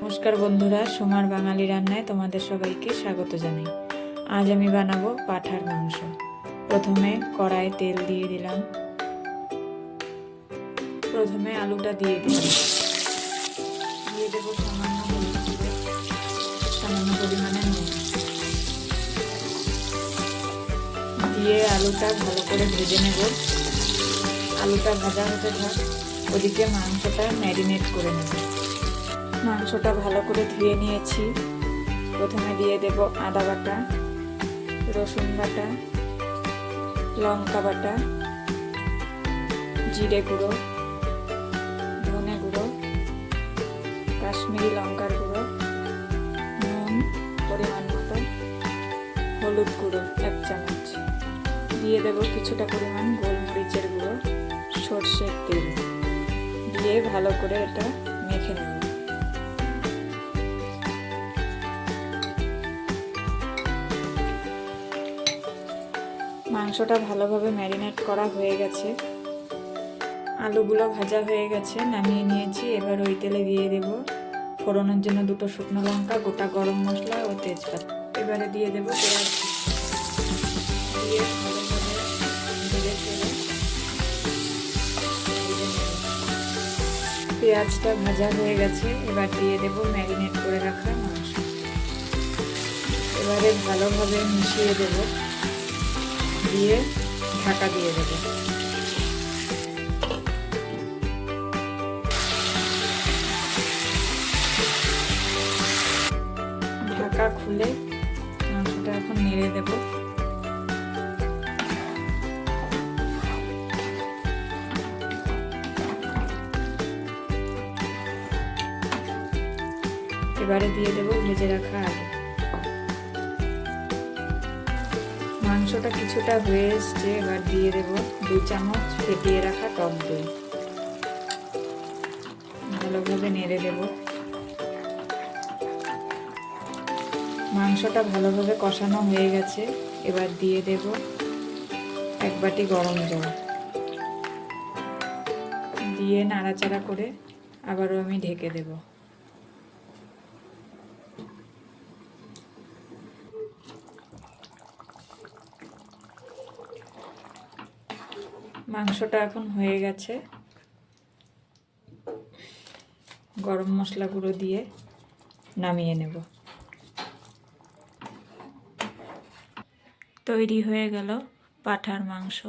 নমস্কার বন্ধুরা, সোমার বাঙালি রান্নায় তোমাদের সবাইকে স্বাগত জানাই। আজ আমি বানাবো পাঁঠার মাংস। প্রথমে কড়াইয়ে তেল দিয়ে দিলাম। প্রথমে আলুটা দিয়ে দিলাম। দিয়ে দেবো সামান্য হলুদ গুঁড়ো, সামান্য পরিমাণে নুন দিয়ে আলুটা ভালো করে ভেজে নেব। আলুটা ভাজা হতে থাক, ওদিকে মাংসটা ম্যারিনেট করে নেব। মাংসটা ভালো করে ধুয়ে নিয়েছি। প্রথমে দিয়ে দেব আদা বাটা, রসুন বাটা, লঙ্কা বাটা, জিরে গুঁড়ো, ধনে গুঁড়ো, কাশ্মীরি লঙ্কার গুঁড়ো, নুন পরিমাণ মতো, হলুদ গুঁড়ো 1 চামচ, দিয়ে দেব কিছুটা পরিমাণ গোলমরিচের গুঁড়ো, সর্ষের তেল দিয়ে ভালো করে এটা মেখে নেব। মাংসটা ভালোভাবে ম্যারিনেট করা হয়ে গেছে। আলুগুলো ভাজা হয়ে গেছে, নামিয়ে নিয়েছি। এবার ওই তেলে দিয়ে দেব ফোড়নের জন্য 2টো শুকনো লঙ্কা, গোটা গরম মশলা ও তেজপাতা। এবারে দিয়ে দেব পেঁয়াজ, দিয়ে ভালোভাবে ভেজে ফেলে পেঁয়াজটা ভাজা হয়ে গেছে। এবার দিয়ে দেব ম্যারিনেট করে রাখা মাংস। এবারে ভালোভাবে মিশিয়ে দেব, দিয়ে ঢাকা দিয়ে দেব। ঢাকা খুলে মাংসটা এখন নেড়ে দেব। এবারে দিয়ে দেব ভেজে রাখা আলু। মাংসটা কিছুটা হয়ে এসছে, এবার দিয়ে দেব 2 চামচ ফেটিয়ে রাখা টক দই। ভালোভাবে নেড়ে দেব। মাংসটা ভালোভাবে কষানো হয়ে গেছে। এবার দিয়ে দেব 1 বাটি গরম জল, দিয়ে নাড়াচাড়া করে আবারও আমি ঢেকে দেব। মাংসটা এখন হয়ে গেছে। গরম মশলা গুঁড়ো দিয়ে নামিয়ে নেব। তৈরি হয়ে গেল পাঁঠার মাংস।